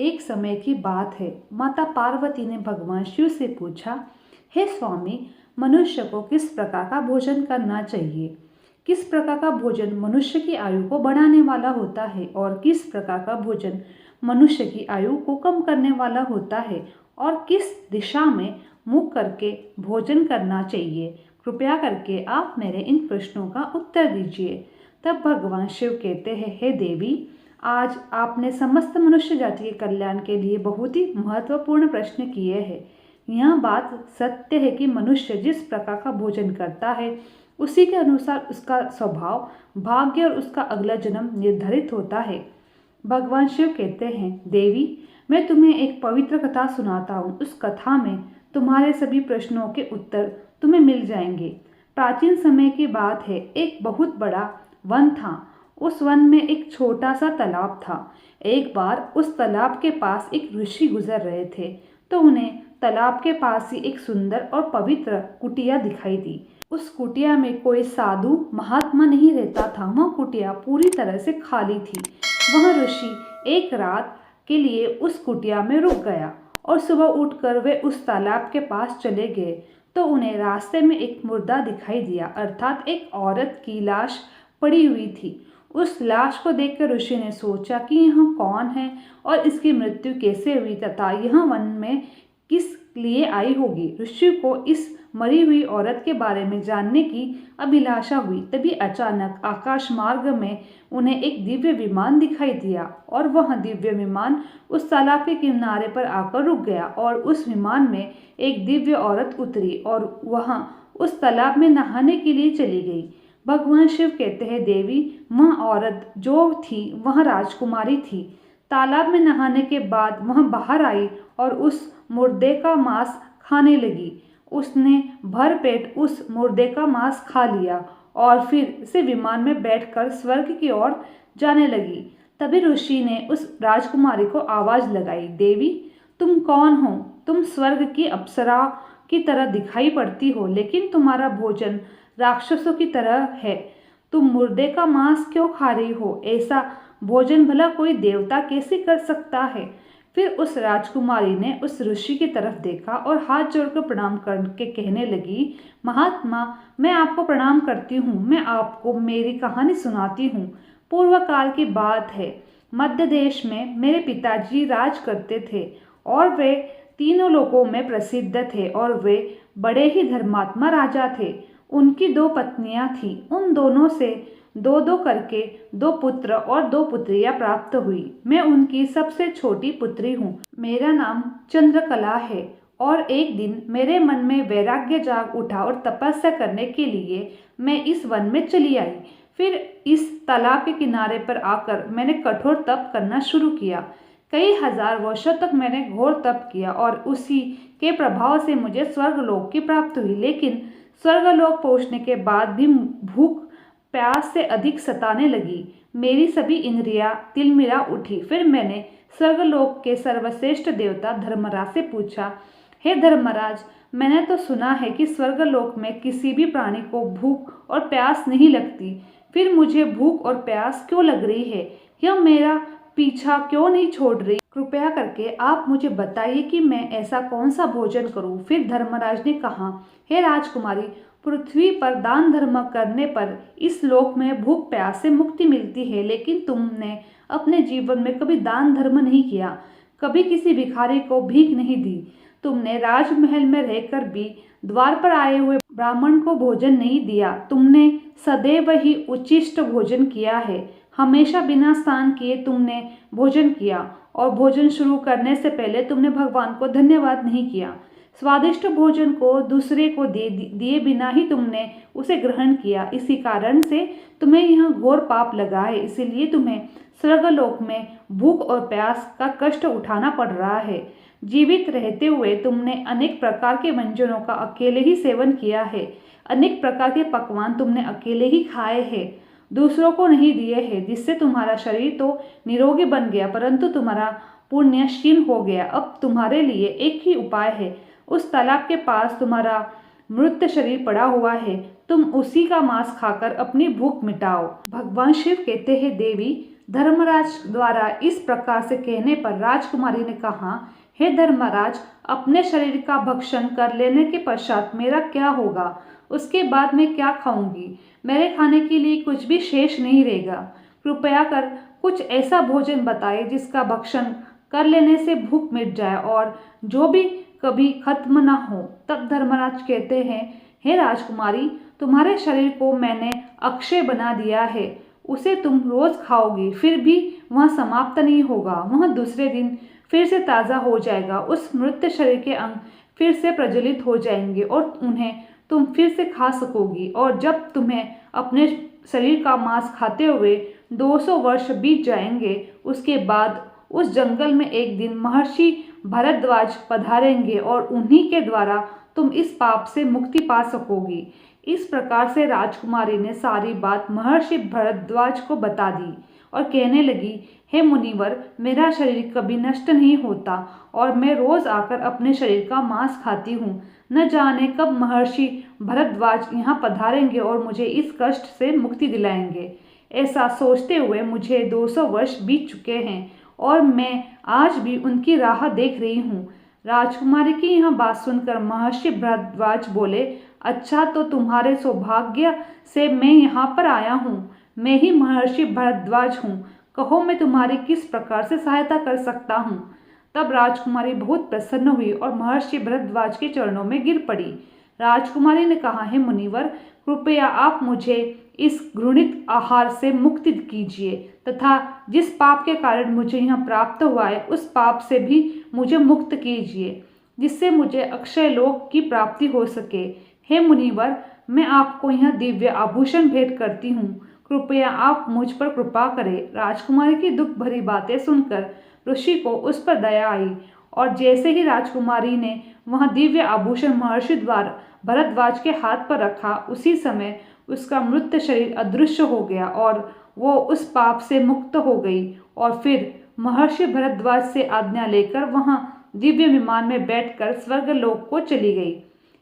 एक समय की बात है। माता पार्वती ने भगवान शिव से पूछा, हे स्वामी, मनुष्य को किस प्रकार का भोजन करना चाहिए? किस प्रकार का भोजन मनुष्य की आयु को बढ़ाने वाला होता है और किस प्रकार का भोजन मनुष्य की आयु को कम करने वाला होता है और किस दिशा में मुख करके भोजन करना चाहिए? कृपया करके आप मेरे इन प्रश्नों का उत्तर दीजिए। तब भगवान शिव कहते हैं, हे देवी, आज आपने समस्त मनुष्य जाति के कल्याण के लिए बहुत ही महत्वपूर्ण प्रश्न किए हैं। यह बात सत्य है कि मनुष्य जिस प्रकार का भोजन करता है उसी के अनुसार उसका स्वभाव, भाग्य और उसका अगला जन्म निर्धारित होता है। भगवान शिव कहते हैं, देवी, मैं तुम्हें एक पवित्र कथा सुनाता हूँ। उस कथा में तुम्हारे सभी प्रश्नों के उत्तर तुम्हें मिल जाएंगे। प्राचीन समय की बात है। एक बहुत बड़ा वन था। उस वन में एक छोटा सा तालाब था। एक बार उस तालाब के पास एक ऋषि गुजर रहे थे तो उन्हें तालाब के पास ही एक सुंदर और पवित्र कुटिया दिखाई दी। उस कुटिया में कोई साधु महात्मा नहीं रहता था। वह कुटिया पूरी तरह से खाली थी। वह ऋषि एक रात के लिए उस कुटिया में रुक गया और सुबह उठकर वे उस तालाब के पास चले गए तो उन्हें रास्ते में एक मुर्दा दिखाई दिया, अर्थात एक औरत की लाश पड़ी हुई थी। उस लाश को देखकर ऋषि ने सोचा कि यह कौन है और इसकी मृत्यु कैसे हुई तथा यह वन में किस लिए आई होगी। ऋषि को इस मरी हुई औरत के बारे में जानने की अभिलाषा हुई। तभी अचानक आकाश मार्ग में उन्हें एक दिव्य विमान दिखाई दिया और वह दिव्य विमान उस तालाब के किनारे पर आकर रुक गया और उस विमान में एक दिव्य औरत उतरी और वह उस तालाब में नहाने के लिए चली गई। भगवान शिव कहते हैं, देवी, वह औरत जो थी वह राजकुमारी थी। तालाब में नहाने के बाद वह बाहर आई और उस मुर्दे का मांस खाने लगी। उसने भर पेट उस मुर्दे का मांस खा लिया और फिर से विमान में बैठकर स्वर्ग की ओर जाने लगी। तभी ऋषि ने उस राजकुमारी को आवाज लगाई, देवी, तुम कौन हो? तुम स्वर्ग की अप्सरा की तरह दिखाई पड़ती हो, लेकिन तुम्हारा भोजन राक्षसों की तरह है। तुम मुर्दे का मांस क्यों खा रही हो? ऐसा भोजन भला कोई देवता कैसे कर सकता है? फिर उस राजकुमारी ने उस ऋषि की तरफ देखा और हाथ जोड़कर प्रणाम करके कहने लगी, महात्मा, मैं आपको प्रणाम करती हूँ। मैं आपको मेरी कहानी सुनाती हूँ। पूर्व काल की बात है। मध्य देश में मेरे पिताजी राज करते थे और वे तीनों लोकों में प्रसिद्ध थे और वे बड़े ही धर्मात्मा राजा थे। उनकी 2 पत्नियां थीं। उन दोनों से 2-2 करके 2 पुत्र और 2 पुत्रियां प्राप्त हुई। मैं उनकी सबसे छोटी पुत्री हूँ। मेरा नाम चंद्रकला है और एक दिन मेरे मन में वैराग्य जाग उठा और तपस्या करने के लिए मैं इस वन में चली आई। फिर इस तालाब के किनारे पर आकर मैंने कठोर तप करना शुरू किया। कई हजार वर्षों तक मैंने घोर तप किया और उसी के प्रभाव से मुझे स्वर्गलोक की प्राप्ति हुई। लेकिन स्वर्गलोक पहुंचने के बाद भी भूख प्यास से अधिक सताने लगी। मेरी सभी इंद्रियां तिलमिला उठी। फिर मैंने स्वर्गलोक के सर्वश्रेष्ठ देवता धर्मराज से पूछा, हे धर्मराज, मैंने तो सुना है कि स्वर्गलोक में किसी भी प्राणी को भूख और प्यास नहीं लगती। फिर मुझे भूख और प्यास क्यों लग रही है? यह मेरा पीछा क्यों नहीं छोड़ रही? कृपया करके आप मुझे बताइए कि मैं ऐसा कौन सा भोजन करूं? फिर धर्मराज ने कहा, हे राजकुमारी, पृथ्वी पर दान धर्म करने पर इस लोक में भूख प्यास से मुक्ति मिलती है, लेकिन तुमने अपने जीवन में कभी दान धर्म नहीं किया, कभी किसी भिखारी को भीख नहीं दी। तुमने राजमहल में रहकर भी द्वार पर आए हुए ब्राह्मण को भोजन नहीं दिया। तुमने सदैव ही उच्छिष्ट भोजन किया है। हमेशा बिना स्नान किए तुमने भोजन किया और भोजन शुरू करने से पहले तुमने भगवान को धन्यवाद नहीं किया। स्वादिष्ट भोजन को दूसरे को दिए बिना ही तुमने उसे ग्रहण किया। इसी कारण से तुम्हें यह घोर पाप लगा है। इसीलिए तुम्हें स्वर्गलोक में भूख और प्यास का कष्ट उठाना पड़ रहा है। जीवित रहते हुए तुमने अनेक प्रकार के व्यंजनों का अकेले ही सेवन किया है। अनेक प्रकार के पकवान तुमने अकेले ही खाए हैं, दूसरों को नहीं दिए हैं, जिससे तुम्हारा शरीर तो निरोगी बन गया परंतु तुम्हारा पुण्य क्षीण हो गया। अब तुम्हारे लिए एक ही उपाय है। उस तालाब के पास तुम्हारा मृत शरीर पड़ा हुआ है। तुम उसी का मांस खाकर अपनी भूख मिटाओ। भगवान शिव कहते हैं, देवी, धर्मराज द्वारा इस प्रकार से कहने पर राजकुमारी ने कहा, हे धर्मराज, अपने शरीर का भक्षण कर लेने के पश्चात मेरा क्या होगा? उसके बाद मैं क्या खाऊंगी? मेरे खाने के लिए कुछ भी शेष नहीं रहेगा। कृपया कर कुछ ऐसा भोजन बताएं जिसका भक्षण कर लेने से भूख मिट जाए और जो भी कभी खत्म न हो। तब धर्मराज कहते हैं, हे राजकुमारी, तुम्हारे शरीर को मैंने अक्षय बना दिया है। उसे तुम रोज खाओगी, फिर भी वह समाप्त नहीं होगा। वह दूसरे दिन फिर से ताज़ा हो जाएगा। उस मृत शरीर के अंग फिर से प्रज्वलित हो जाएंगे और उन्हें तुम फिर से खा सकोगी। और जब तुम्हें अपने शरीर का मांस खाते हुए 200 वर्ष बीत जाएंगे, उसके बाद उस जंगल में एक दिन महर्षि भरद्वाज पधारेंगे और उन्हीं के द्वारा तुम इस पाप से मुक्ति पा सकोगी। इस प्रकार से राजकुमारी ने सारी बात महर्षि भरद्वाज को बता दी और कहने लगी, हे मुनिवर, मेरा शरीर कभी नष्ट नहीं होता और मैं रोज आकर अपने शरीर का मांस खाती हूँ। न जाने कब महर्षि भरद्वाज यहाँ पधारेंगे और मुझे इस कष्ट से मुक्ति दिलाएंगे। ऐसा सोचते हुए मुझे 200 वर्ष बीत चुके हैं और मैं आज भी उनकी राह देख रही हूँ। राजकुमारी की यह बात सुनकर महर्षि भरद्वाज बोले, अच्छा, तो तुम्हारे सौभाग्य से मैं यहाँ पर आया हूँ। मैं ही महर्षि भरद्वाज हूँ। कहो, मैं तुम्हारी किस प्रकार से सहायता कर सकता हूँ? तब राजकुमारी बहुत प्रसन्न हुई और महर्षि भरद्वाज के चरणों में गिर पड़ी। राजकुमारी ने कहा, हे मुनिवर, कृपया आप मुझे इस घृणित आहार से मुक्ति कीजिए तथा जिस पाप के कारण मुझे यह प्राप्त हुआ है उस पाप से भी मुझे मुक्त कीजिए, जिससे मुझे अक्षय लोक की प्राप्ति हो सके। हे मुनिवर, मैं आपको यह दिव्य आभूषण भेंट करती हूँ। कृपया आप मुझ पर कृपा करें। राजकुमारी की दुख भरी बातें सुनकर ऋषि को उस पर दया आई और जैसे ही राजकुमारी ने वह दिव्य आभूषण महर्षि द्वारा भरद्वाज के हाथ पर रखा, उसी समय उसका मृत शरीर अदृश्य हो गया और वो उस पाप से मुक्त हो गई और फिर महर्षि भरद्वाज से आज्ञा लेकर वहां दिव्य विमान में बैठकर स्वर्गलोक को चली गई।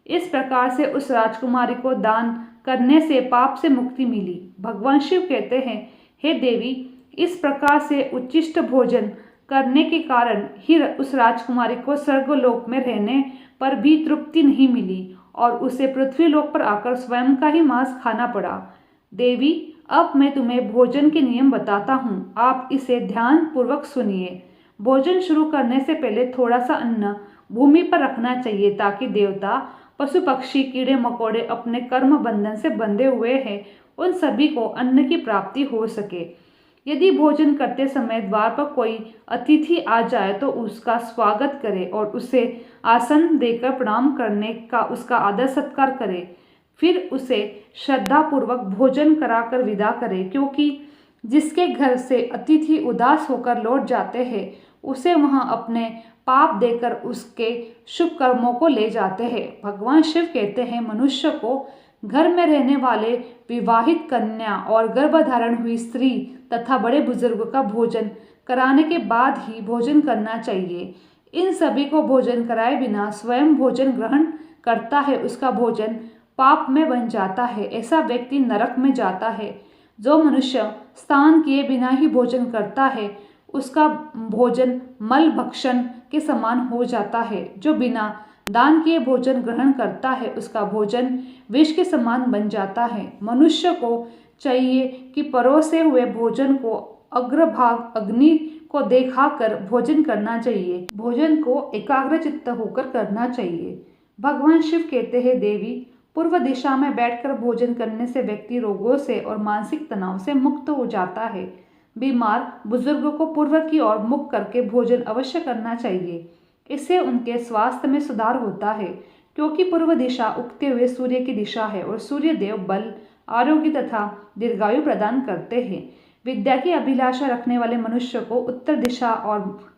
इस प्रकार से उस राजकुमारी को दान करने से पाप से मुक्ति मिली। भगवान शिव कहते हैं, हे देवी, इस प्रकार से उच्चिष्ट भोजन करने के कारण ही उस राजकुमारी को स्वर्गलोक में रहने पर भी तृप्ति नहीं मिली और उसे पृथ्वीलोक पर आकर स्वयं का ही मांस खाना पड़ा। देवी, अब मैं तुम्हें भोजन के नियम बताता हूँ। आप इसे ध्यान पूर्वक सुनिए। भोजन शुरू करने से पहले थोड़ा सा अन्न भूमि पर रखना चाहिए ताकि देवता, पशु पक्षी, कीड़े मकोड़े अपने कर्म बंधन से बंधे हुए हैं, उन सभी को अन्न की प्राप्ति हो सके। यदि भोजन करते समय द्वार पर कोई अतिथि आ जाए तो उसका स्वागत करें और उसे आसन देकर प्रणाम करने का उसका आदर सत्कार करें। फिर उसे श्रद्धापूर्वक भोजन कराकर विदा करें, क्योंकि जिसके घर से अतिथि उदास होकर लौट जाते हैं उसे वहां अपने पाप देकर उसके शुभ कर्मों को ले जाते हैं। भगवान शिव कहते हैं, मनुष्य को घर में रहने वाले विवाहित कन्या और गर्भधारण हुई स्त्री तथा बड़े बुजुर्ग का भोजन कराने के बाद ही भोजन करना चाहिए। इन सभी को भोजन कराए बिना स्वयं भोजन ग्रहण करता है, उसका भोजन पाप में बन जाता है। ऐसा व्यक्ति नरक में जाता है। जो मनुष्य स्नान किए बिना ही भोजन करता है उसका भोजन मल भक्षण के समान हो जाता है। जो बिना दान किए भोजन ग्रहण करता है उसका भोजन विष के समान बन जाता है। मनुष्य को चाहिए कि परोसे हुए भोजन को अग्रभाग अग्नि को देखाकर भोजन करना चाहिए। भोजन को एकाग्रचित्त होकर करना चाहिए। भगवान शिव कहते हैं, देवी, पूर्व दिशा में बैठकर भोजन करने से व्यक्ति रोगों से और मानसिक तनाव से मुक्त हो जाता है। बीमार बुजुर्गों को पूर्व की ओर मुख करके भोजन अवश्य करना चाहिए। इससे उनके स्वास्थ्य में सुधार होता है, क्योंकि पूर्व दिशा उगते हुए सूर्य की दिशा है और सूर्य देव बल, आरोग्य तथा दीर्घायु प्रदान करते हैं। विद्या की अभिलाषा रखने वाले मनुष्य को उत्तर दिशा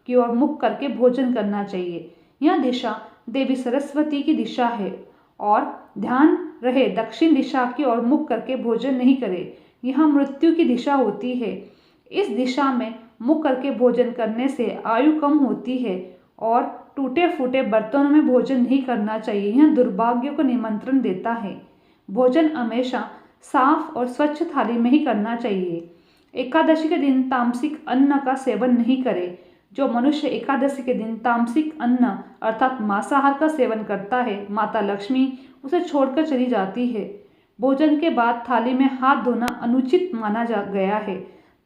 की ओर मुख करके भोजन करना चाहिए। यह दिशा देवी सरस्वती की दिशा है और ध्यान रहे दक्षिण दिशा की ओर मुख करके भोजन नहीं करें। यह मृत्यु की दिशा होती है। इस दिशा में मुख करके भोजन करने से आयु कम होती है और टूटे फूटे बर्तनों में भोजन नहीं करना चाहिए। यह दुर्भाग्य को निमंत्रण देता है। भोजन हमेशा साफ और स्वच्छ थाली में ही करना चाहिए। एकादशी के दिन तामसिक अन्न का सेवन नहीं करे। जो मनुष्य एकादशी के दिन तामसिक अन्न अर्थात मांसाहार का सेवन करता है, माता लक्ष्मी उसे छोड़कर चली जाती है। भोजन के बाद थाली में हाथ धोना अनुचित माना जा गया है।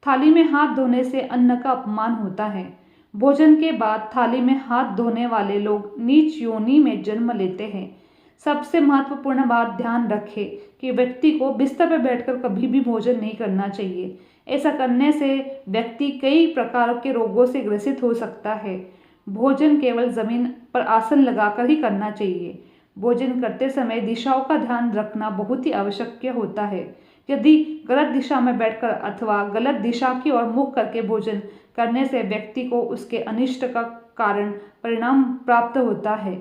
थाली में हाथ धोने से अन्न का अपमान होता है। भोजन के बाद थाली में हाथ धोने वाले लोग नीच योनि में जन्म लेते हैं। सबसे महत्वपूर्ण बात ध्यान रखें कि व्यक्ति को बिस्तर पर बैठकर कभी भी भोजन नहीं करना चाहिए। ऐसा करने से व्यक्ति कई प्रकार के रोगों से ग्रसित हो सकता है। भोजन केवल जमीन पर आसन लगाकर ही करना चाहिए। भोजन करते समय दिशाओं का ध्यान रखना बहुत ही आवश्यक होता है। यदि गलत दिशा में बैठकर अथवा गलत दिशा की ओर मुख करके भोजन करने से व्यक्ति को उसके अनिष्ट का कारण परिणाम प्राप्त होता है।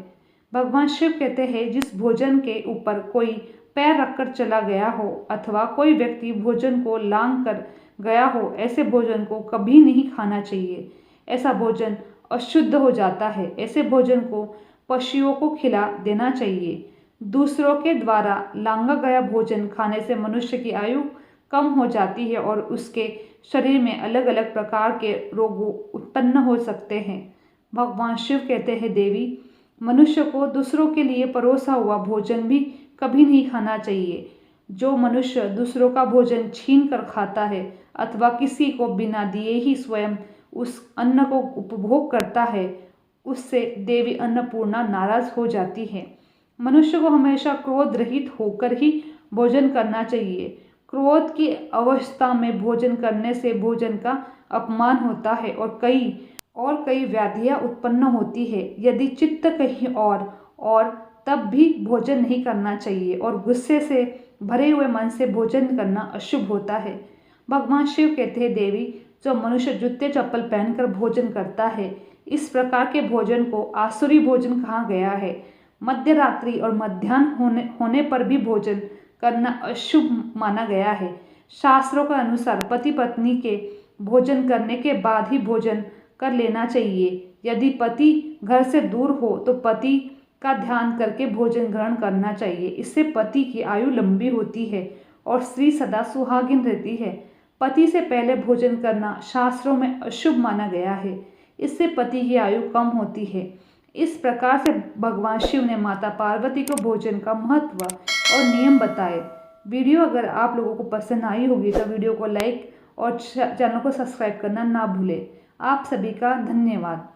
भगवान शिव कहते हैं, जिस भोजन के ऊपर कोई पैर रखकर चला गया हो अथवा कोई व्यक्ति भोजन को लांघ कर गया हो, ऐसे भोजन को कभी नहीं खाना चाहिए। ऐसा भोजन अशुद्ध हो जाता है। ऐसे भोजन को पशुओं को खिला देना चाहिए। दूसरों के द्वारा लांघा गया भोजन खाने से मनुष्य की आयु कम हो जाती है और उसके शरीर में अलग अलग प्रकार के रोग उत्पन्न हो सकते हैं। भगवान शिव कहते हैं, देवी, मनुष्य को दूसरों के लिए परोसा हुआ भोजन भी कभी नहीं खाना चाहिए। जो मनुष्य दूसरों का भोजन छीन कर खाता है अथवा किसी को बिना दिए ही स्वयं उस अन्न को उपभोग करता है, उससे देवी अन्नपूर्णा नाराज हो जाती है। मनुष्य को हमेशा क्रोध रहित होकर ही भोजन करना चाहिए। क्रोध की अवस्था में भोजन करने से भोजन का अपमान होता है और कई व्याधियां उत्पन्न होती है। यदि चित्त कहीं और तब भी भोजन नहीं करना चाहिए और गुस्से से भरे हुए मन से भोजन करना अशुभ होता है। भगवान शिव कहते हैं, देवी, जो मनुष्य जूते चप्पल पहनकर भोजन करता है, इस प्रकार के भोजन को आसुरी भोजन कहा गया है। मध्य रात्रि और मध्याह्न होने पर भी भोजन करना अशुभ माना गया है। शास्त्रों के अनुसार पति पत्नी के भोजन करने के बाद ही भोजन कर लेना चाहिए। यदि पति घर से दूर हो तो पति का ध्यान करके भोजन ग्रहण करना चाहिए। इससे पति की आयु लंबी होती है और स्त्री सदा सुहागिन रहती है। पति से पहले भोजन करना शास्त्रों में अशुभ माना गया है। इससे पति की आयु कम होती है। इस प्रकार से भगवान शिव ने माता पार्वती को भोजन का महत्व और नियम बताए। वीडियो अगर आप लोगों को पसंद आई होगी तो वीडियो को लाइक और चैनल को सब्सक्राइब करना ना भूलें। आप सभी का धन्यवाद।